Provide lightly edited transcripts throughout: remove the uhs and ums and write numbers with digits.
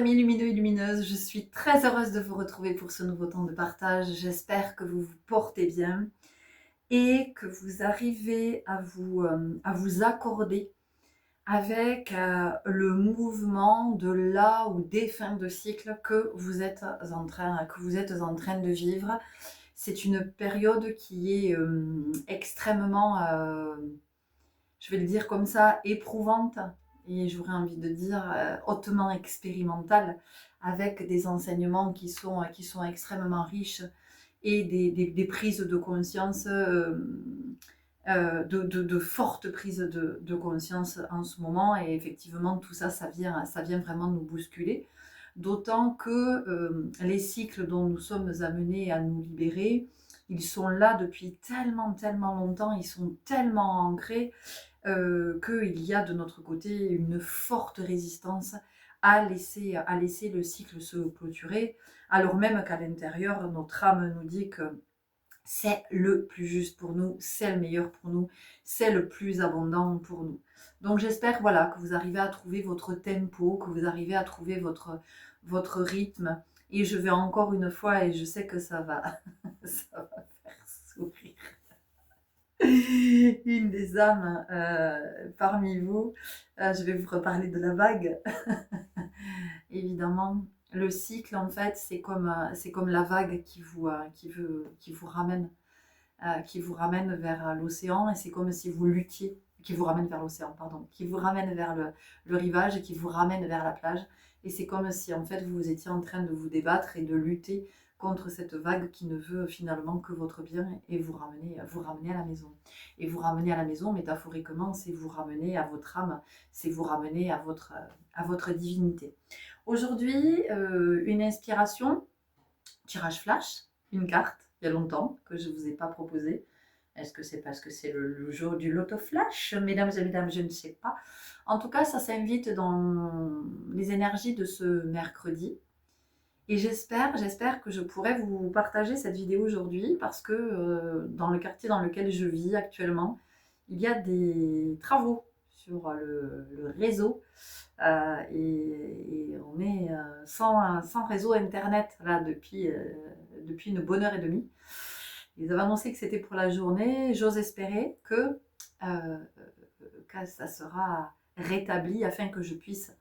amis lumineux et lumineuses, je suis très heureuse de vous retrouver pour ce nouveau temps de partage. J'espère que vous vous portez bien et que vous arrivez à vous accorder avec le mouvement de là ou des fins de cycle que vous êtes en train de vivre. C'est une période qui est extrêmement, je vais le dire comme ça, éprouvante et j'aurais envie de dire hautement expérimentale, avec des enseignements qui sont extrêmement riches et des prises de conscience, de fortes prises de conscience en ce moment. Et effectivement, tout ça, ça vient vraiment nous bousculer. D'autant que les cycles dont nous sommes amenés à nous libérer, ils sont là depuis tellement, tellement longtemps, ils sont tellement ancrés qu'il y a de notre côté une forte résistance à laisser le cycle se clôturer, alors même qu'à l'intérieur, notre âme nous dit que c'est le plus juste pour nous, c'est le meilleur pour nous, c'est le plus abondant pour nous. Donc j'espère voilà, que vous arrivez à trouver votre tempo, que vous arrivez à trouver votre rythme. Et je vais encore une fois, et je sais que ça va, ça va faire sourire une des âmes parmi vous. Je vais vous reparler de la vague. Évidemment, le cycle, en fait, c'est comme la vague qui vous ramène vers l'océan, et c'est comme si vous luttiez, qui vous ramène vers l'océan, pardon, qui vous ramène vers le rivage et qui vous ramène vers la plage. Et c'est comme si en fait vous étiez en train de vous débattre et de lutter contre cette vague qui ne veut finalement que votre bien, et vous ramener à la maison. Et vous ramener à la maison, métaphoriquement, c'est vous ramener à votre âme, c'est vous ramener à votre divinité. Aujourd'hui, une inspiration, tirage flash, une carte, il y a longtemps que je ne vous ai pas proposé. Est-ce que c'est parce que c'est le jour du loto flash, mesdames et mesdames, je ne sais pas. En tout cas, ça s'invite dans les énergies de ce mercredi. Et j'espère que je pourrai vous partager cette vidéo aujourd'hui, parce que dans le quartier dans lequel je vis actuellement, il y a des travaux sur le réseau et on est sans réseau internet là depuis une bonne heure et demie. Ils avaient annoncé que c'était pour la journée. J'ose espérer que ça sera rétabli afin que je puisse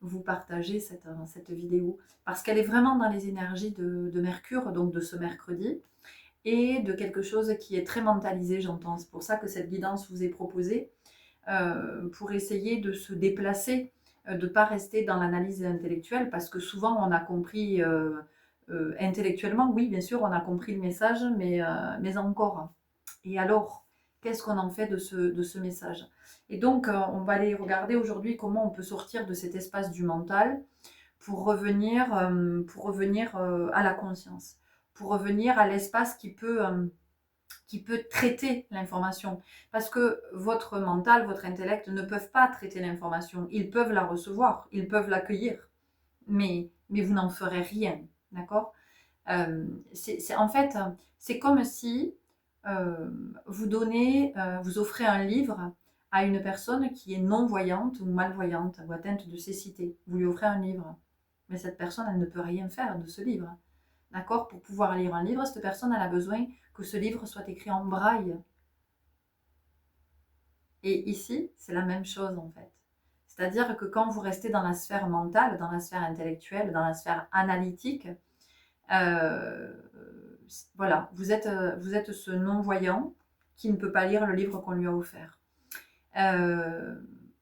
vous partager cette vidéo. Parce qu'elle est vraiment dans les énergies de Mercure, donc de ce mercredi, et de quelque chose qui est très mentalisé, j'entends. C'est pour ça que cette guidance vous est proposée, pour essayer de se déplacer, de ne pas rester dans l'analyse intellectuelle, parce que souvent on a compris intellectuellement, oui bien sûr on a compris le message, mais encore. Et alors, qu'est-ce qu'on en fait de ce message? Et donc on va aller regarder aujourd'hui comment on peut sortir de cet espace du mental pour revenir à la conscience, pour revenir à l'espace qui peut traiter l'information. Parce que votre mental, votre intellect ne peuvent pas traiter l'information. Ils peuvent la recevoir, ils peuvent l'accueillir, mais vous n'en ferez rien. D'accord? En fait, c'est comme si vous offrez un livre à une personne qui est non-voyante ou malvoyante ou atteinte de cécité. Vous lui offrez un livre. Mais cette personne, elle ne peut rien faire de ce livre. D'accord? Pour pouvoir lire un livre, cette personne, elle a besoin que ce livre soit écrit en braille. Et ici, c'est la même chose en fait. C'est-à-dire que quand vous restez dans la sphère mentale, dans la sphère intellectuelle, dans la sphère analytique, euh, voilà, vous êtes ce non-voyant qui ne peut pas lire le livre qu'on lui a offert.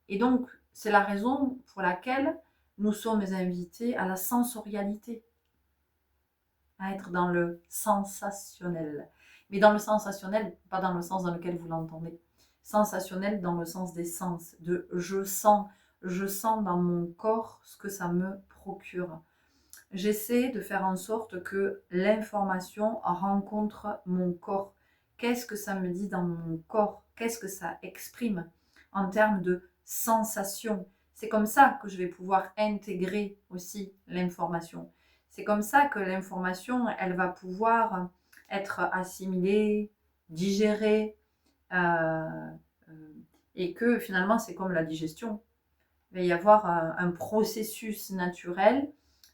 Et donc, c'est la raison pour laquelle nous sommes invités à la sensorialité, à être dans le sensationnel. Mais dans le sensationnel, pas dans le sens dans lequel vous l'entendez. Sensationnel dans le sens des sens, de je sens dans mon corps ce que ça me procure. J'essaie de faire en sorte que l'information rencontre mon corps. Qu'est-ce que ça me dit dans mon corps? Qu'est-ce que ça exprime en termes de sensation? C'est comme ça que je vais pouvoir intégrer aussi l'information. C'est comme ça que l'information, elle va pouvoir être assimilée, digérée, euh, et que finalement, c'est comme la digestion. Il va y avoir un processus naturel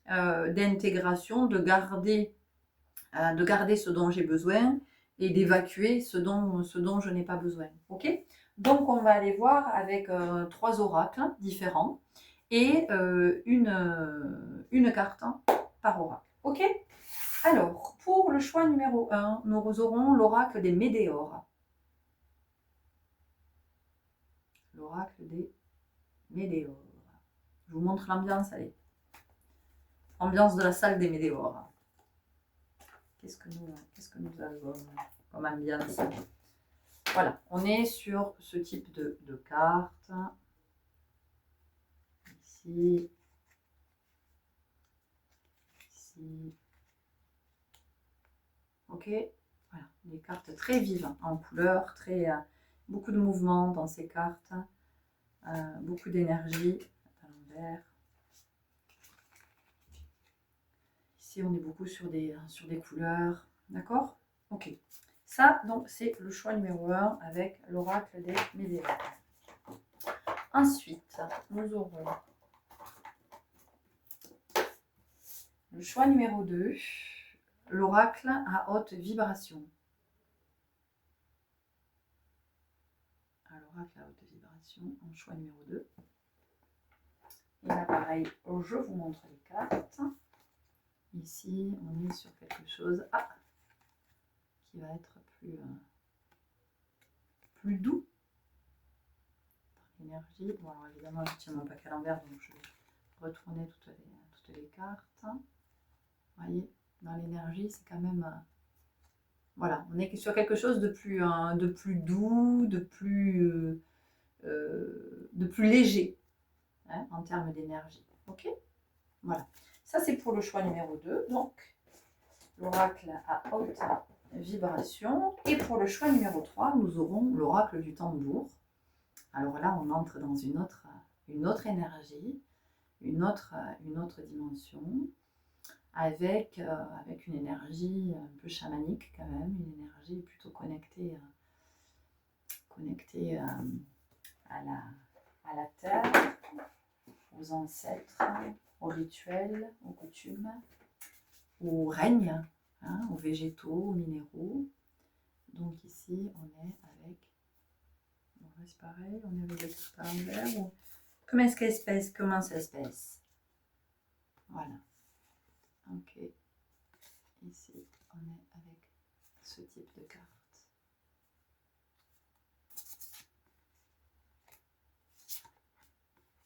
d'intégration, de garder ce dont j'ai besoin et d'évacuer ce dont je n'ai pas besoin. Ok? Donc on va aller voir avec 3 oracles différents et une carte par oracle. Ok? Alors, pour le choix numéro 1, nous aurons l'oracle des Médéores. L'oracle des Médéores. Je vous montre l'ambiance, allez. Ambiance de la salle des Médéores. Qu'est-ce que nous avons comme ambiance? Voilà, on est sur ce type de carte. Ici. Ici. Ok, voilà, des cartes très vives en couleur, très, beaucoup de mouvement dans ces cartes, beaucoup d'énergie. À l'envers. Ici, on est beaucoup sur des couleurs, d'accord? Ok, ça, donc, c'est le choix numéro 1 avec l'oracle des Médéores. Ensuite, nous aurons le choix numéro 2, l'oracle à haute vibration. L'oracle à haute vibration en choix numéro 2. Et là, pareil, je vous montre les cartes. Ici, on est sur quelque chose qui va être plus doux. L'énergie. Bon, alors évidemment, je ne tiens mon paquet à l'envers, donc je vais retourner toutes les cartes. Vous voyez, dans l'énergie, c'est quand même... voilà, on est sur quelque chose de plus doux, de plus léger, hein, en termes d'énergie. Ok? Voilà. Ça, c'est pour le choix numéro 2. Donc, l'oracle à haute vibration. Et pour le choix numéro 3, nous aurons l'oracle du tambour. Alors là, on entre dans une autre énergie, une autre dimension, avec une énergie un peu chamanique quand même, une énergie plutôt connectée à la terre, aux ancêtres, aux rituels, aux coutumes, au règne, hein, aux végétaux, aux minéraux. Donc ici, on est avec... Bon, c'est pareil, on est avec le tout à l'envers. Comment ça se passe? Voilà. Ok. Ici, on est avec ce type de carte.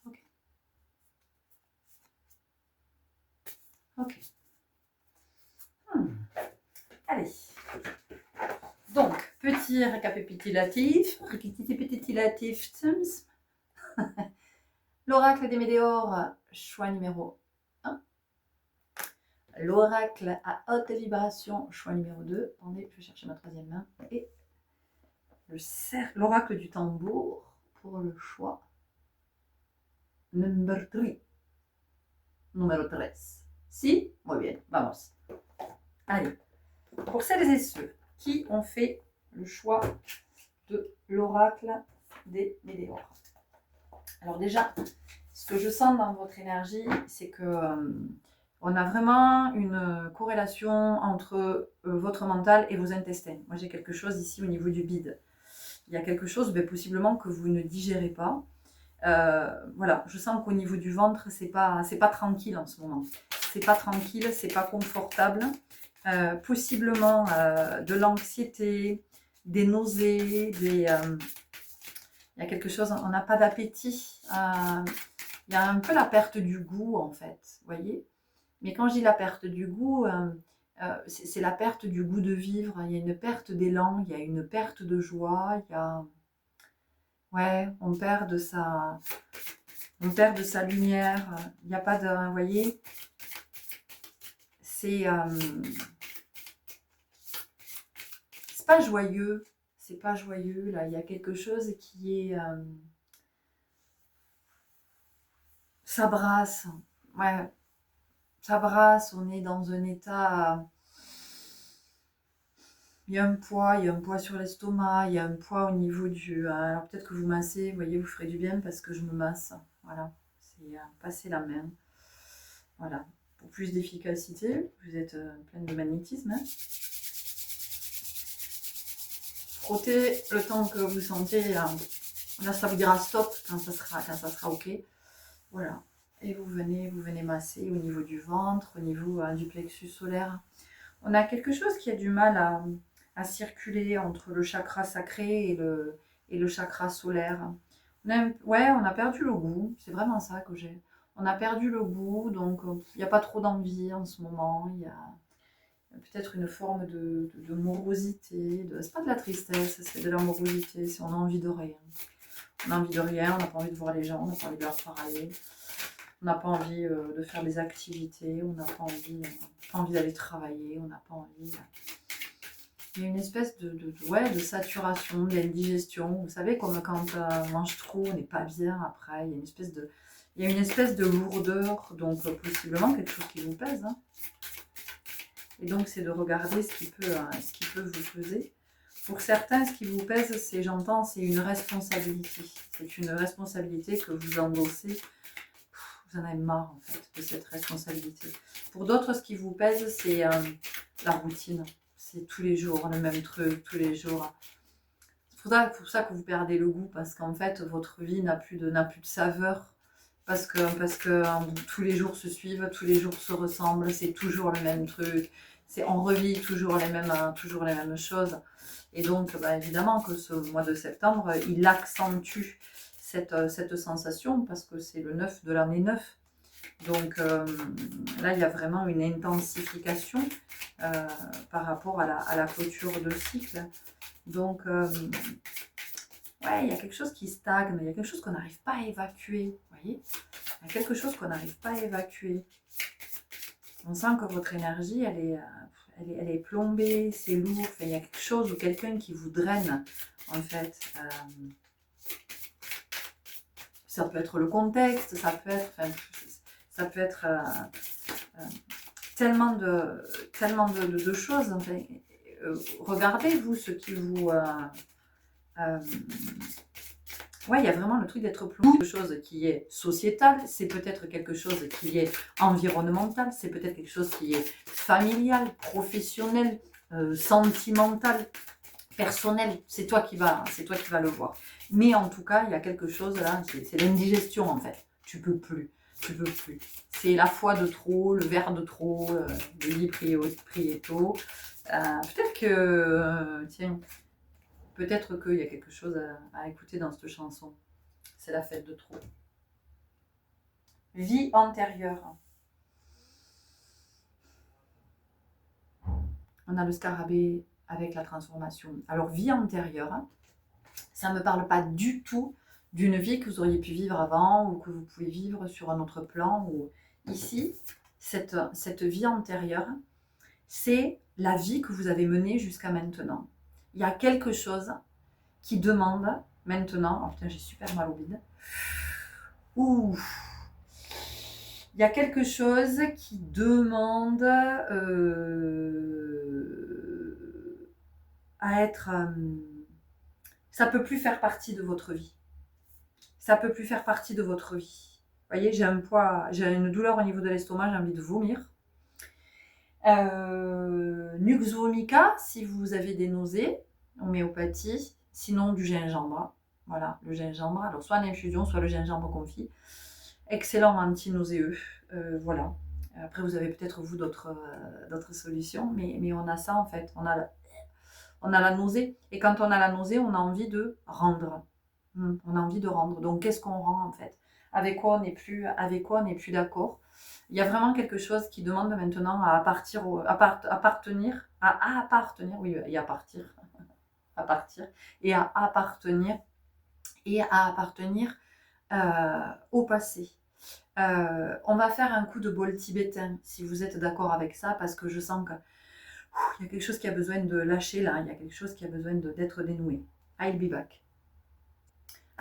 Ok. Ok. Allez. Donc, petit récapitulatif. L'oracle des Médéores, choix numéro 1. L'oracle à haute vibration, choix numéro 2. Attendez, je vais chercher ma troisième main. Et l'oracle du tambour pour le choix numéro 3. Numéro 3. Si? Muy bien, vamos. Allez, pour celles et ceux qui ont fait le choix de l'oracle des Médéores. Alors déjà, ce que je sens dans votre énergie, c'est que on a vraiment une corrélation entre votre mental et vos intestins. Moi, j'ai quelque chose ici au niveau du bide. Il y a quelque chose, possiblement, que vous ne digérez pas. Voilà, je sens qu'au niveau du ventre, c'est pas tranquille en ce moment. C'est pas tranquille, c'est pas confortable. Possiblement de l'anxiété, des nausées, il y a quelque chose, on n'a pas d'appétit. Il y a un peu la perte du goût, en fait, vous voyez. Mais quand je dis la perte du goût, c'est la perte du goût de vivre. Il y a une perte d'élan, il y a une perte de joie, il y a... Ouais, on perd de sa lumière. Il n'y a pas de... Vous voyez, c'est pas joyeux. C'est pas joyeux, là. Il y a quelque chose qui est... ça brasse. Ouais, ça brasse. On est dans un état... il y a un poids sur l'estomac, il y a un poids au niveau du... alors peut-être que vous massez, vous voyez, vous ferez du bien parce que je me masse. Voilà, c'est passer la main. Voilà. pour plus d'efficacité. Vous êtes pleine de magnétisme. Hein. Frottez le temps que vous sentez. Là, ça vous dira stop quand ça sera OK. Voilà. Et vous venez masser au niveau du ventre, au niveau du plexus solaire. On a quelque chose qui a du mal à circuler entre le chakra sacré et le chakra solaire. Ouais, on a perdu le goût. C'est vraiment ça que j'ai. On a perdu le goût, donc il n'y a pas trop d'envie en ce moment. Il y a peut-être une forme de morosité. C'est pas de la tristesse, c'est de la morosité. Si on a envie de rien. On a envie de rien, on n'a pas envie de voir les gens, on n'a pas envie de leur parler. On n'a pas envie de faire des activités, on n'a pas envie d'aller travailler, on n'a pas envie. Il y a une espèce de saturation, d'indigestion. Vous savez, comme quand on mange trop, on n'est pas bien après. Il y a une espèce de lourdeur, donc possiblement quelque chose qui vous pèse. Hein. Et donc, c'est de regarder ce qui peut vous peser. Pour certains, ce qui vous pèse, c'est une responsabilité. C'est une responsabilité que vous endossez. Vous en avez marre, en fait, de cette responsabilité. Pour d'autres, ce qui vous pèse, c'est la routine. C'est tous les jours, le même truc, tous les jours. C'est pour ça que vous perdez le goût, parce qu'en fait, votre vie n'a plus de saveur. Parce que tous les jours se suivent, tous les jours se ressemblent, c'est toujours le même truc. On revit toujours les mêmes choses. Et donc, évidemment que ce mois de septembre, il accentue cette sensation parce que c'est le 9 de l'année 9. Donc là, il y a vraiment une intensification par rapport à la clôture de cycle. Donc, ouais, il y a quelque chose qui stagne, il y a quelque chose qu'on n'arrive pas à évacuer. Vous voyez, il y a quelque chose qu'on n'arrive pas à évacuer. On sent que votre énergie, elle est plombée, c'est lourd. Enfin, il y a quelque chose ou quelqu'un qui vous draine, en fait. Ça peut être le contexte, ça peut être tellement de choses. Enfin, regardez, vous, ce qui vous... ouais, il y a vraiment le truc d'être plus quelque chose qui est sociétal, c'est peut-être quelque chose qui est environnemental, c'est peut-être quelque chose qui est familial, professionnel, sentimental, personnel. C'est toi qui vas le voir. Mais en tout cas, il y a quelque chose là, c'est l'indigestion en fait. Tu peux plus. C'est la foi de trop, le verre de trop, le lit prié tôt. Peut-être que, tiens, peut-être qu'il y a quelque chose à écouter dans cette chanson. C'est la fête de trop. Vie antérieure. On a le scarabée avec la transformation. Alors, vie antérieure, ça ne me parle pas du tout d'une vie que vous auriez pu vivre avant ou que vous pouvez vivre sur un autre plan. Ou... Ici, cette vie antérieure, c'est la vie que vous avez menée jusqu'à maintenant. Il y a quelque chose qui demande maintenant... Oh putain, j'ai super mal au bide. Ouh. Il y a quelque chose qui demande à être... ça ne peut plus faire partie de votre vie. Ça ne peut plus faire partie de votre vie. Vous voyez, j'ai une douleur au niveau de l'estomac, j'ai envie de vomir. Nux vomica, si vous avez des nausées, homéopathie, sinon du gingembre. Voilà, le gingembre. Alors, soit en infusion, soit le gingembre confit. Excellent anti-nauséeux. Voilà. Après, vous avez peut-être, vous, d'autres solutions, mais on a ça, en fait. On a la nausée. Et quand on a la nausée, on a envie de rendre. On a envie de rendre. Donc, qu'est-ce qu'on rend, en fait? Avec quoi on n'est plus d'accord? Il y a vraiment quelque chose qui demande maintenant à partir, à partir, au passé. On va faire un coup de bol tibétain, si vous êtes d'accord avec ça, parce que je sens que il y a quelque chose qui a besoin de lâcher là, il y a quelque chose qui a besoin d'être dénoué. I'll be back.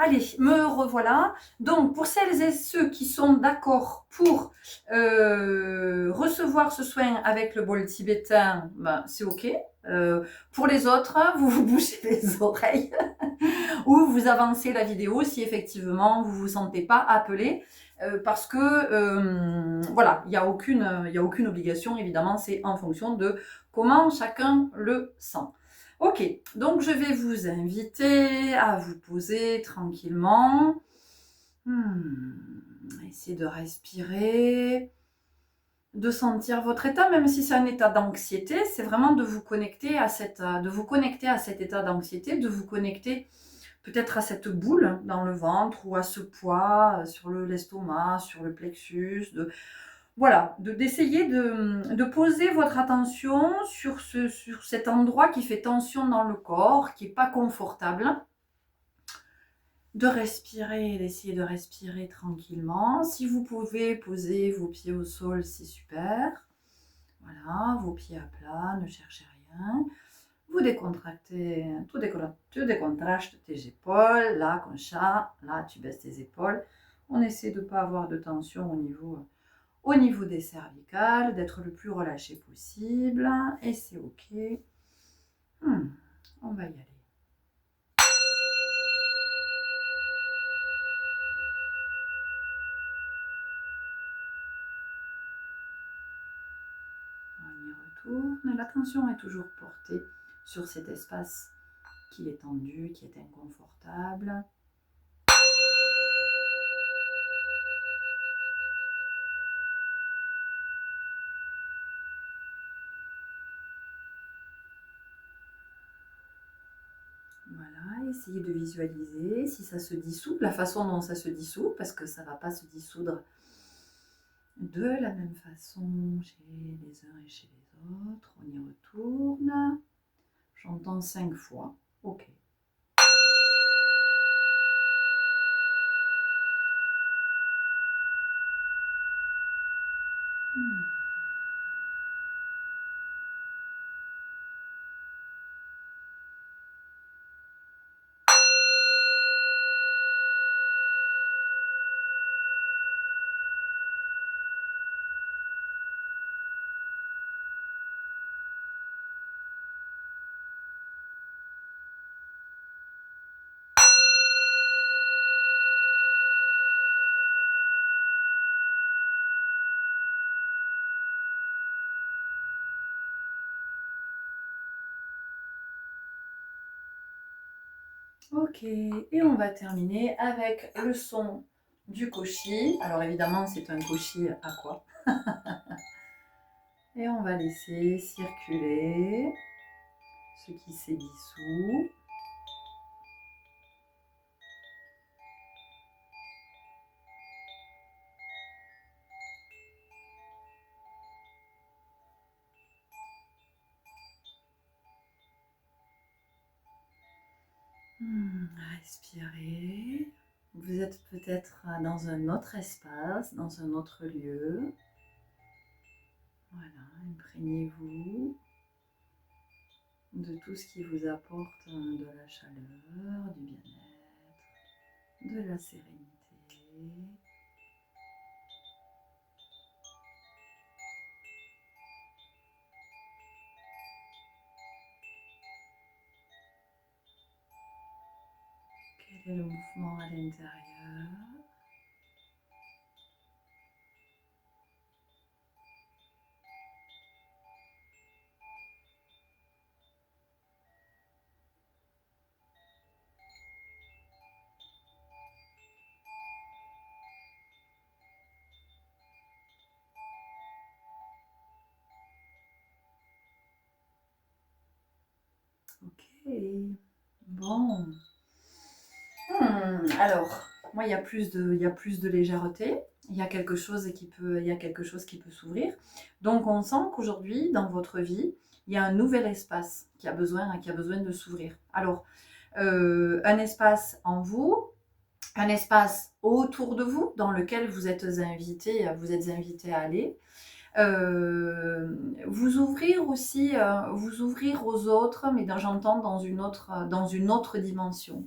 Allez, me revoilà. Donc, pour celles et ceux qui sont d'accord pour recevoir ce soin avec le bol tibétain, c'est OK. Pour les autres, vous vous bouchez les oreilles. ou vous avancez la vidéo si effectivement vous ne vous sentez pas appelé. Parce que voilà, il n'y a aucune obligation, évidemment, c'est en fonction de comment chacun le sent. Ok, donc je vais vous inviter à vous poser tranquillement. Essayez de respirer, de sentir votre état, même si c'est un état d'anxiété, c'est vraiment de vous connecter à cet état d'anxiété, de vous connecter peut-être à cette boule dans le ventre ou à ce poids sur l'estomac, sur le plexus, voilà, d'essayer de poser votre attention sur cet endroit qui fait tension dans le corps, qui n'est pas confortable, de respirer, d'essayer de respirer tranquillement. Si vous pouvez poser vos pieds au sol, c'est super. Voilà, vos pieds à plat, ne cherchez rien. Vous décontractez, tu décontractes tes épaules, là comme ça, là tu baisses tes épaules. On essaie de ne pas avoir de tension au niveau des cervicales, d'être le plus relâché possible, et c'est ok. On va y aller. On y retourne, l'attention est toujours portée sur cet espace qui est tendu, qui est inconfortable. Voilà, essayez de visualiser si ça se dissout, la façon dont ça se dissout, parce que ça ne va pas se dissoudre de la même façon chez les uns et chez les autres. On y retourne. J'entends 5 fois. Ok. Ok, et on va terminer avec le son du koshi. Alors évidemment, c'est un koshi à quoi? Et on va laisser circuler ce qui s'est dissous. Respirez. Vous êtes peut-être dans un autre espace, dans un autre lieu. Voilà, imprégnez-vous de tout ce qui vous apporte de la chaleur, du bien-être, de la sérénité. Quel est le mouvement à l'intérieur? Ok, bon. Alors, moi, il y a plus de légèreté. Il y a quelque chose qui peut s'ouvrir. Donc, on sent qu'aujourd'hui, dans votre vie, il y a un nouvel espace qui a besoin de s'ouvrir. Alors, un espace en vous, un espace autour de vous, dans lequel vous êtes invité à aller. Vous ouvrir aussi, vous ouvrir aux autres, mais j'entends dans une autre dimension.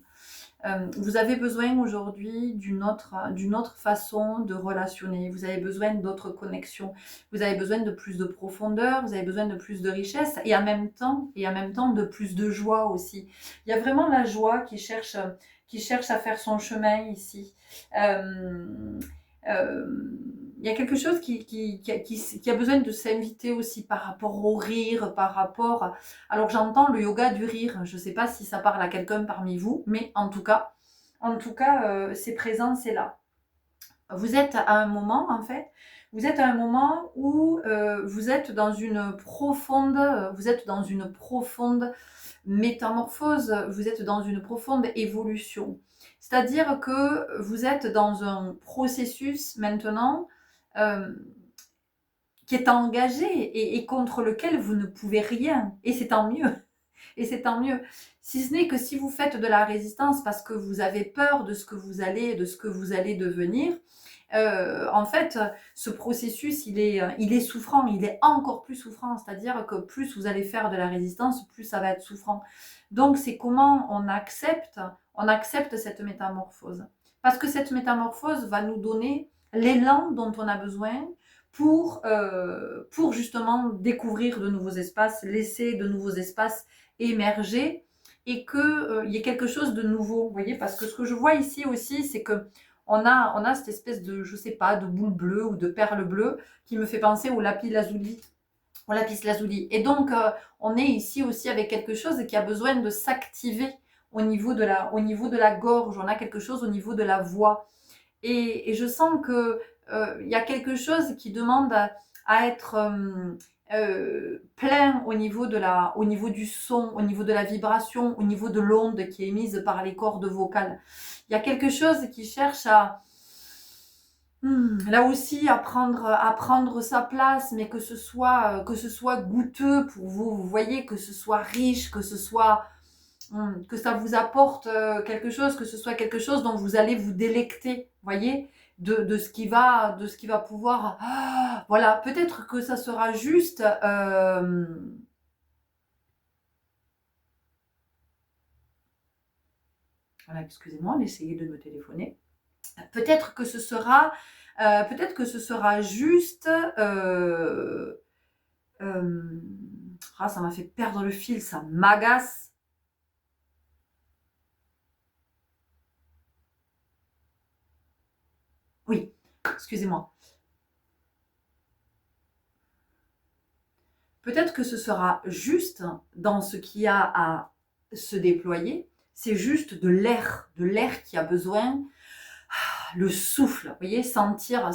Vous avez besoin aujourd'hui d'une autre façon de relationner. Vous avez besoin d'autres connexions. Vous avez besoin de plus de profondeur. Vous avez besoin de plus de richesse et en même temps, de plus de joie aussi. Il y a vraiment la joie qui cherche à faire son chemin ici. Euh, il y a quelque chose qui a besoin de s'inviter aussi par rapport au rire, par rapport... Alors j'entends le yoga du rire, je ne sais pas si ça parle à quelqu'un parmi vous, mais en tout cas c'est présent, c'est là. Vous êtes à un moment, en fait, vous êtes à un moment où vous êtes dans une profonde métamorphose, vous êtes dans une profonde évolution. C'est-à-dire que vous êtes dans un processus maintenant euh, qui est engagé et contre lequel vous ne pouvez rien. Et c'est tant mieux. Et c'est tant mieux. Si ce n'est que si vous faites de la résistance parce que vous avez peur de ce que vous allez devenir, en fait, ce processus, il est souffrant, il est encore plus souffrant. C'est-à-dire que plus vous allez faire de la résistance, plus ça va être souffrant. Donc, c'est comment on accepte cette métamorphose. Parce que cette métamorphose va nous donner l'élan dont on a besoin pour justement découvrir de nouveaux espaces, laisser de nouveaux espaces émerger et qu'il y ait quelque chose de nouveau, vous voyez, parce que ce que je vois ici aussi, c'est que on a cette espèce de, je sais pas, de boule bleue ou de perle bleue qui me fait penser au lapis lazuli. Et donc, on est ici aussi avec quelque chose qui a besoin de s'activer au niveau de la gorge. On a quelque chose au niveau de la voix. Et je sens que y a quelque chose qui demande à être plein au niveau du son, au niveau de la vibration, au niveau de l'onde qui est émise par les cordes vocales. Il y a quelque chose qui cherche à là aussi à prendre sa place, mais que ce soit goûteux pour vous. Vous voyez, que ce soit riche, que ça vous apporte quelque chose, que ce soit quelque chose dont vous allez vous délecter, voyez, de ce qui va pouvoir... voilà, peut-être que ça sera juste... Voilà, excusez-moi, on essayait de me téléphoner. Peut-être que ce sera juste... ça m'a fait perdre le fil, ça m'agace. Oui, excusez-moi. Peut-être que ce sera juste dans ce qui a à se déployer, c'est juste de l'air qui a besoin, le souffle, vous voyez, sentir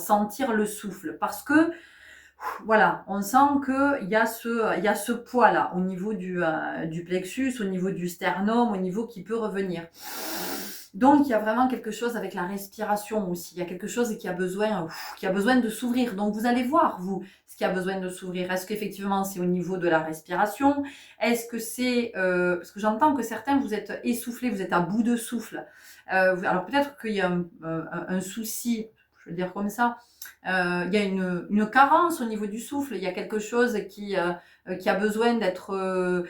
le souffle. Parce que, voilà, on sent qu'il y a ce poids-là au niveau du plexus, au niveau du sternum, au niveau qui peut revenir. Donc, il y a vraiment quelque chose avec la respiration aussi. Il y a quelque chose qui a besoin de s'ouvrir. Donc, vous allez voir, vous, ce qui a besoin de s'ouvrir. Est-ce qu'effectivement, c'est au niveau de la respiration? Est-ce que c'est... parce que j'entends que certains, vous êtes essoufflés, vous êtes à bout de souffle. Alors, peut-être qu'il y a un souci, je veux dire comme ça. Il y a une carence au niveau du souffle. Il y a quelque chose qui a besoin d'être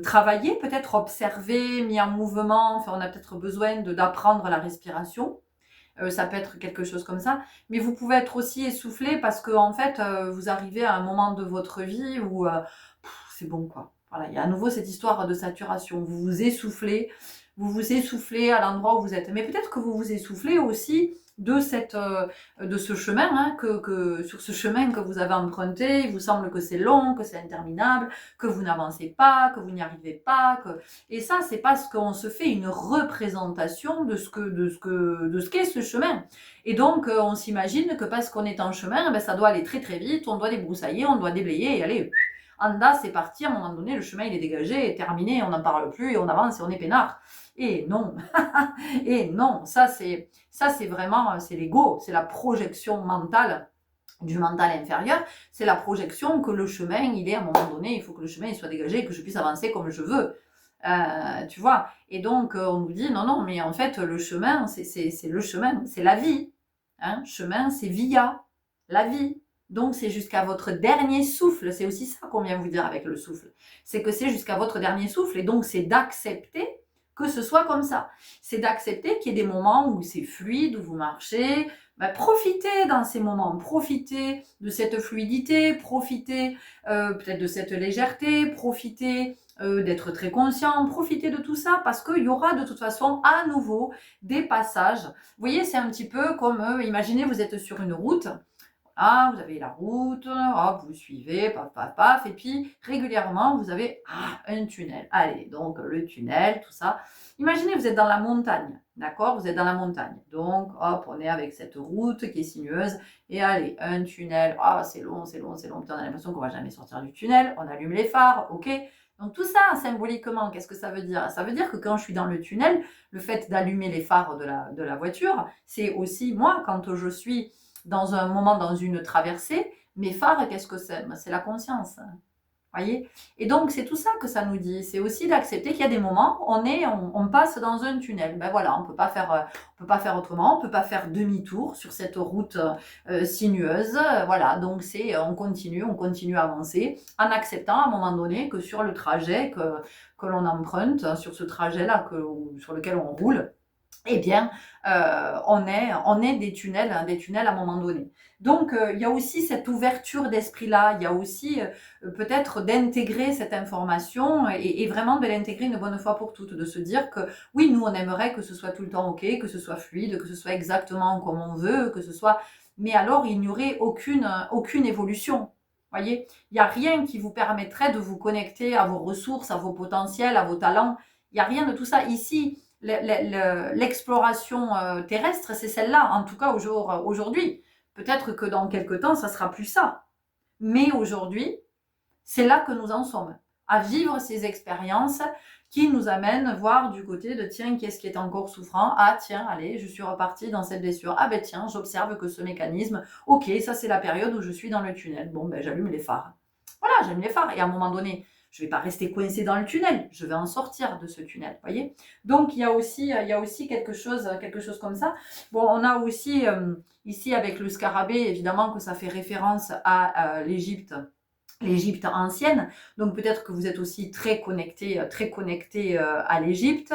travaillé, peut-être observé, mis en mouvement. Enfin, on a peut-être besoin d'apprendre la respiration. Ça peut être quelque chose comme ça. Mais vous pouvez être aussi essoufflé parce que en fait, vous arrivez à un moment de votre vie où c'est bon, quoi. Voilà, il y a à nouveau cette histoire de saturation. Vous vous essoufflez à l'endroit où vous êtes. Mais peut-être que vous vous essoufflez aussi de ce chemin, hein, sur ce chemin que vous avez emprunté, il vous semble que c'est long, que c'est interminable, que vous n'avancez pas, que vous n'y arrivez pas, et ça, c'est parce qu'on se fait une représentation de ce qu'est ce chemin. Et donc, on s'imagine que parce qu'on est en chemin, ça doit aller très très vite, on doit débroussailler, on doit déblayer et aller. Anda, c'est parti, à un moment donné, le chemin il est dégagé, est terminé, on n'en parle plus et on avance et on est peinard. Et non, et non, ça c'est vraiment, c'est l'ego, c'est la projection mentale du mental inférieur, c'est la projection que le chemin, il est à un moment donné, il faut que le chemin il soit dégagé, que je puisse avancer comme je veux. Tu vois, et donc on nous dit non, mais en fait le chemin, c'est le chemin, c'est la vie. Hein, chemin, c'est via la vie. Donc c'est jusqu'à votre dernier souffle, c'est aussi ça qu'on vient vous dire avec le souffle. C'est que c'est jusqu'à votre dernier souffle, et donc c'est d'accepter que ce soit comme ça. C'est d'accepter qu'il y ait des moments où c'est fluide, où vous marchez. Profitez dans ces moments, profitez de cette fluidité, profitez peut-être de cette légèreté, profitez d'être très conscient, profitez de tout ça parce qu'il y aura de toute façon à nouveau des passages. Vous voyez, c'est un petit peu comme, imaginez vous êtes sur une route. Ah, vous avez la route, hop, vous suivez, paf, paf, paf, et puis régulièrement, vous avez un tunnel. Allez, donc le tunnel, tout ça. Imaginez, vous êtes dans la montagne, d'accord? Vous êtes dans la montagne. Donc, hop, on est avec cette route qui est sinueuse, et allez, un tunnel. Ah, c'est long, c'est long, c'est long. Puis on a l'impression qu'on va jamais sortir du tunnel. On allume les phares, ok? Donc tout ça, symboliquement, qu'est-ce que ça veut dire? Ça veut dire que quand je suis dans le tunnel, le fait d'allumer les phares de la voiture, c'est aussi moi, quand je suis dans un moment, dans une traversée, mes phares, qu'est-ce que c'est? C'est la conscience. Voyez? Et donc, c'est tout ça que ça nous dit. C'est aussi d'accepter qu'il y a des moments, on passe dans un tunnel. Ben voilà, on peut pas faire autrement, on peut pas faire demi-tour sur cette route sinueuse. Voilà, donc on continue à avancer en acceptant à un moment donné que sur le trajet que l'on emprunte, sur ce trajet-là sur lequel on roule, eh bien, on est des tunnels à un moment donné. Donc, il y a aussi cette ouverture d'esprit-là, il y a aussi peut-être d'intégrer cette information et vraiment de l'intégrer une bonne fois pour toutes, de se dire que oui, nous, on aimerait que ce soit tout le temps OK, que ce soit fluide, que ce soit exactement comme on veut, que ce soit... Mais alors, il n'y aurait aucune évolution. Voyez, il n'y a rien qui vous permettrait de vous connecter à vos ressources, à vos potentiels, à vos talents. Il n'y a rien de tout ça. Ici, l'exploration terrestre, c'est celle-là, en tout cas aujourd'hui. Peut-être que dans quelques temps, ça sera plus ça. Mais aujourd'hui, c'est là que nous en sommes, à vivre ces expériences qui nous amènent voir du côté de tiens, qu'est-ce qui est encore souffrant? Ah tiens, allez, je suis repartie dans cette blessure. Ah ben tiens, j'observe que ce mécanisme, ok, ça c'est la période où je suis dans le tunnel. Bon ben j'allume les phares. Voilà, j'allume les phares et à un moment donné, je ne vais pas rester coincée dans le tunnel, je vais en sortir de ce tunnel, voyez. Donc il y a aussi quelque chose comme ça. Bon, on a aussi ici avec le scarabée, évidemment que ça fait référence à l'Égypte ancienne. Donc peut-être que vous êtes aussi très connecté à l'Égypte.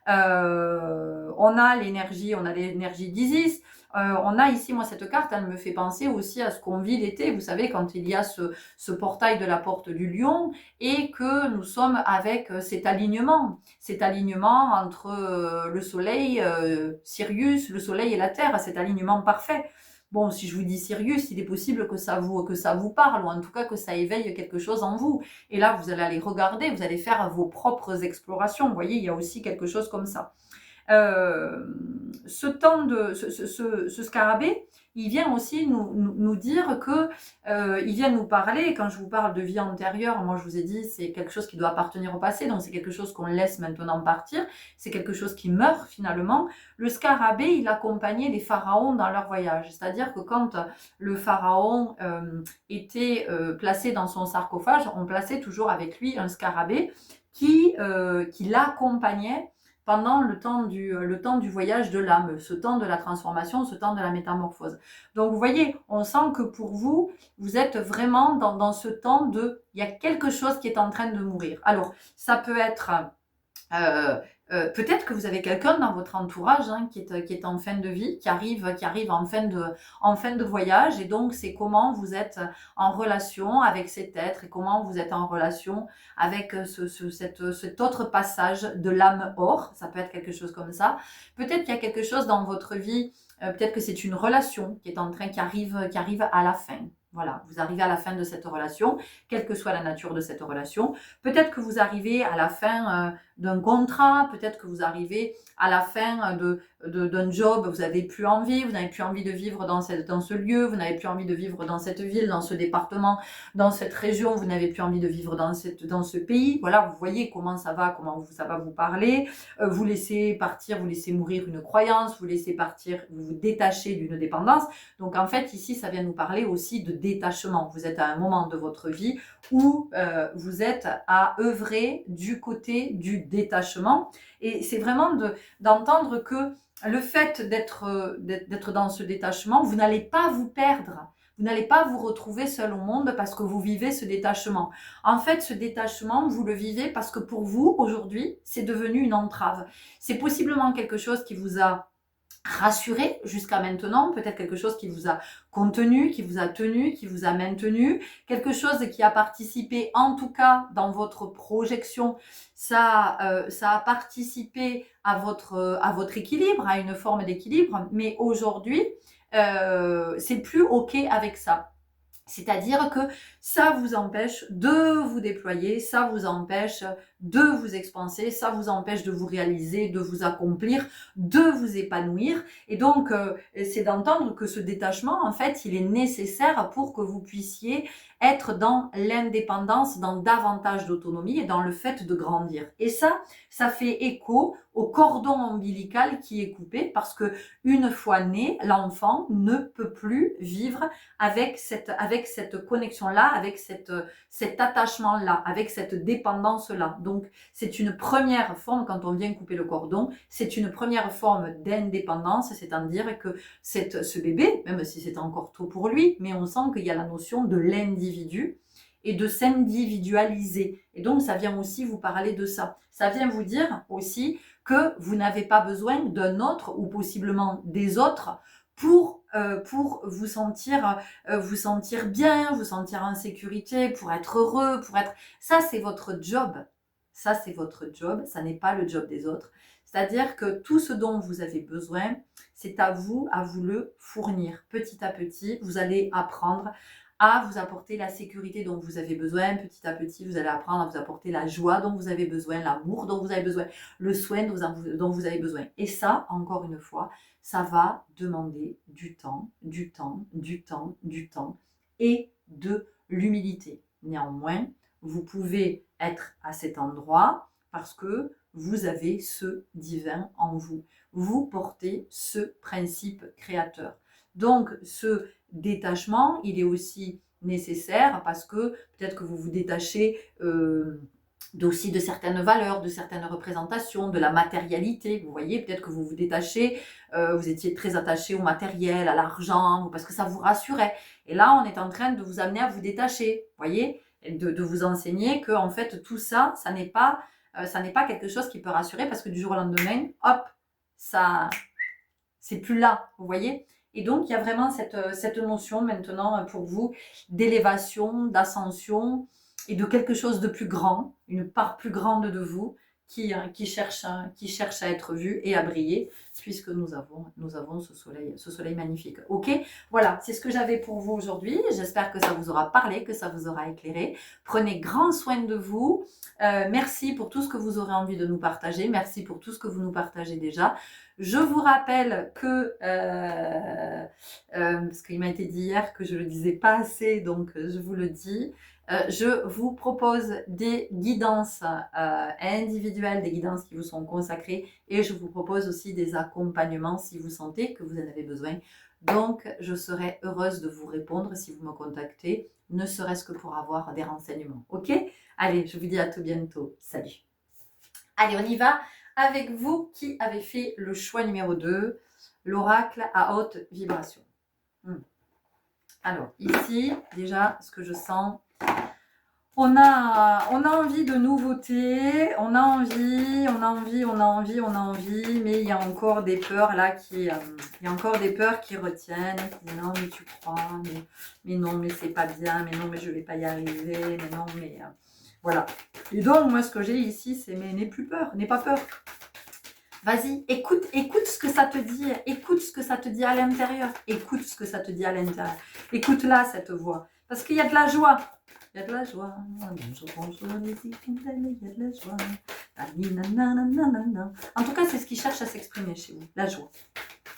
On a l'énergie d'Isis. On a ici, moi, cette carte, elle me fait penser aussi à ce qu'on vit l'été. Vous savez, quand il y a ce portail de la porte du lion et que nous sommes avec cet alignement entre le soleil, Sirius, le soleil et la terre, cet alignement parfait. Bon, si je vous dis Sirius, il est possible que ça vous parle, ou en tout cas que ça éveille quelque chose en vous. Et là, vous allez aller regarder, vous allez faire vos propres explorations. Vous voyez, il y a aussi quelque chose comme ça. Ce scarabée, il vient aussi nous dire que il vient nous parler. Quand je vous parle de vie antérieure, moi je vous ai dit c'est quelque chose qui doit appartenir au passé, donc c'est quelque chose qu'on laisse maintenant partir, c'est quelque chose qui meurt finalement. Le scarabée, il accompagnait les pharaons dans leur voyage, c'est-à-dire que quand le pharaon était placé dans son sarcophage, on plaçait toujours avec lui un scarabée qui l'accompagnait pendant le temps du voyage de l'âme, ce temps de la transformation, ce temps de la métamorphose. Donc vous voyez, on sent que pour vous, vous êtes vraiment dans ce temps il y a quelque chose qui est en train de mourir. Alors, ça peut être... peut-être que vous avez quelqu'un dans votre entourage qui est en fin de vie, qui arrive en fin de voyage, et donc c'est comment vous êtes en relation avec cet être et comment vous êtes en relation avec cet autre passage de l'âme or. Ça peut être quelque chose comme ça. Peut-être qu'il y a quelque chose dans votre vie, peut-être que c'est une relation qui arrive à la fin. Voilà, vous arrivez à la fin de cette relation, quelle que soit la nature de cette relation. Peut-être que vous arrivez à la fin d'un contrat, peut-être que vous arrivez à la fin d'un job, vous n'avez plus envie de vivre dans ce lieu, vous n'avez plus envie de vivre dans cette ville, dans ce département, dans cette région, vous n'avez plus envie de vivre dans ce pays. Voilà, vous voyez comment ça va vous parler. Vous laissez partir, vous laissez mourir une croyance, vous laissez partir, vous vous détachez d'une dépendance. Donc en fait, ici, ça vient nous parler aussi de détachement. Vous êtes à un moment de votre vie où vous êtes à œuvrer du côté du détachement. Et c'est vraiment d'entendre que le fait d'être dans ce détachement, vous n'allez pas vous perdre. Vous n'allez pas vous retrouver seul au monde parce que vous vivez ce détachement. En fait, ce détachement, vous le vivez parce que pour vous, aujourd'hui, c'est devenu une entrave. C'est possiblement quelque chose qui vous a rassuré jusqu'à maintenant, peut-être quelque chose qui vous a contenu, qui vous a tenu, qui vous a maintenu, quelque chose qui a participé, en tout cas dans votre projection, ça a participé à votre équilibre, à une forme d'équilibre, mais aujourd'hui, c'est plus OK avec ça. C'est-à-dire que ça vous empêche de vous déployer, ça vous empêche de vous expanser, ça vous empêche de vous réaliser, de vous accomplir, de vous épanouir. Et donc, c'est d'entendre que ce détachement, en fait, il est nécessaire pour que vous puissiez être dans l'indépendance, dans davantage d'autonomie et dans le fait de grandir. Et ça fait écho au cordon ombilical qui est coupé parce que une fois né, l'enfant ne peut plus vivre avec cette connexion-là, avec cet attachement-là, avec cette dépendance-là. Donc, c'est une première forme, quand on vient couper le cordon, c'est une première forme d'indépendance, c'est-à-dire que ce bébé, même si c'est encore tôt pour lui, mais on sent qu'il y a la notion de l'individu et de s'individualiser. Et donc, ça vient aussi vous parler de ça. Ça vient vous dire aussi que vous n'avez pas besoin d'un autre ou possiblement des autres pour vous sentir bien, vous sentir en sécurité, pour être heureux, pour être... Ça, c'est votre job. Ça, c'est votre job. Ça n'est pas le job des autres. C'est-à-dire que tout ce dont vous avez besoin, c'est à vous le fournir. Petit à petit, vous allez apprendre à vous apporter la sécurité dont vous avez besoin. Petit à petit, vous allez apprendre à vous apporter la joie dont vous avez besoin, l'amour dont vous avez besoin, le soin dont vous avez besoin. Et ça, encore une fois, ça va demander du temps, du temps, du temps, du temps et de l'humilité. Néanmoins, vous pouvez être à cet endroit parce que vous avez ce divin en vous. Vous portez ce principe créateur. Donc, ce détachement, il est aussi nécessaire parce que peut-être que vous vous détachez aussi de certaines valeurs, de certaines représentations, de la matérialité. Vous voyez, peut-être que vous vous détachez, vous étiez très attaché au matériel, à l'argent, parce que ça vous rassurait. Et là, on est en train de vous amener à vous détacher, vous voyez, et de vous enseigner que en fait tout ça, ça n'est pas quelque chose qui peut rassurer parce que du jour au lendemain, hop, ça, c'est plus là, vous voyez. Et donc, il y a vraiment cette notion maintenant pour vous d'élévation, d'ascension et de quelque chose de plus grand, une part plus grande de vous qui cherche à être vue et à briller, puisque nous avons ce soleil magnifique. Ok, voilà, c'est ce que j'avais pour vous aujourd'hui. J'espère que ça vous aura parlé, que ça vous aura éclairé. Prenez grand soin de vous. Merci pour tout ce que vous aurez envie de nous partager. Merci pour tout ce que vous nous partagez déjà. Je vous rappelle que, parce qu'il m'a été dit hier que je ne le disais pas assez, donc je vous le dis, je vous propose des guidances individuelles, des guidances qui vous sont consacrées et je vous propose aussi des accompagnements si vous sentez que vous en avez besoin. Donc, je serai heureuse de vous répondre si vous me contactez, ne serait-ce que pour avoir des renseignements. Ok? Allez, je vous dis à tout bientôt. Salut! Allez, on y va avec vous qui avez fait le choix numéro 2, l'oracle à haute vibration. Alors, ici, déjà, ce que je sens, on a envie de nouveautés, on a envie, mais il y a encore des peurs là qui retiennent, qui disent non mais tu crois, mais non mais c'est pas bien, mais non mais je vais pas y arriver, mais non mais voilà. Et donc moi ce que j'ai ici c'est mais n'aie plus peur, n'aie pas peur. Vas-y, écoute ce que ça te dit, écoute ce que ça te dit à l'intérieur, écoute ce que ça te dit à l'intérieur, écoute-la cette voix, parce qu'il y a de la joie. Il y a de la joie, bonjour, les il y a de la joie. En tout cas, c'est ce qui cherche à s'exprimer chez vous, la joie.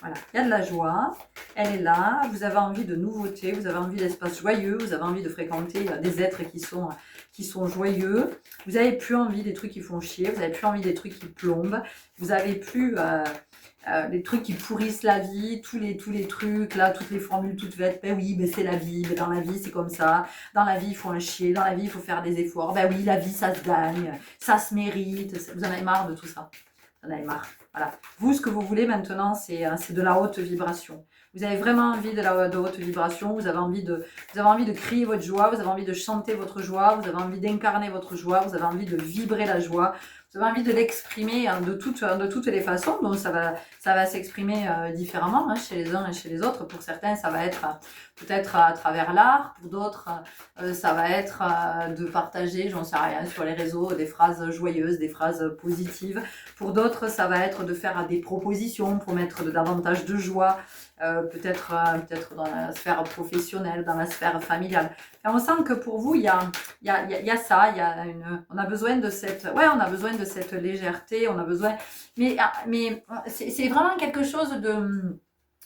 Voilà, il y a de la joie, elle est là, vous avez envie de nouveautés, vous avez envie d'espaces joyeux, vous avez envie de fréquenter des êtres qui sont joyeux, vous n'avez plus envie des trucs qui font chier, vous n'avez plus envie des trucs qui plombent, vous n'avez plus les trucs qui pourrissent la vie, tous les trucs, là, toutes les formules toutes faites, ben oui, ben c'est la vie, ben dans la vie c'est comme ça, dans la vie il faut un chier, dans la vie il faut faire des efforts, ben oui, la vie ça se gagne, ça se mérite, vous en avez marre de tout ça, vous en avez marre, voilà. Vous, ce que vous voulez maintenant, c'est de la haute vibration. Vous avez vraiment envie de votre vibration, vous avez envie de crier votre joie, vous avez envie de chanter votre joie, vous avez envie d'incarner votre joie, vous avez envie de vibrer la joie, vous avez envie de l'exprimer de toutes les façons. Donc ça va s'exprimer différemment chez les uns et chez les autres. Pour certains, ça va être peut-être à travers l'art, pour d'autres, ça va être de partager, j'en sais rien, sur les réseaux, des phrases joyeuses, des phrases positives. Pour d'autres, ça va être de faire des propositions pour mettre davantage de joie, peut-être dans la sphère professionnelle, dans la sphère familiale. Et on sent que pour vous, il y a ça, on a besoin de cette légèreté, on a besoin, mais c'est vraiment quelque chose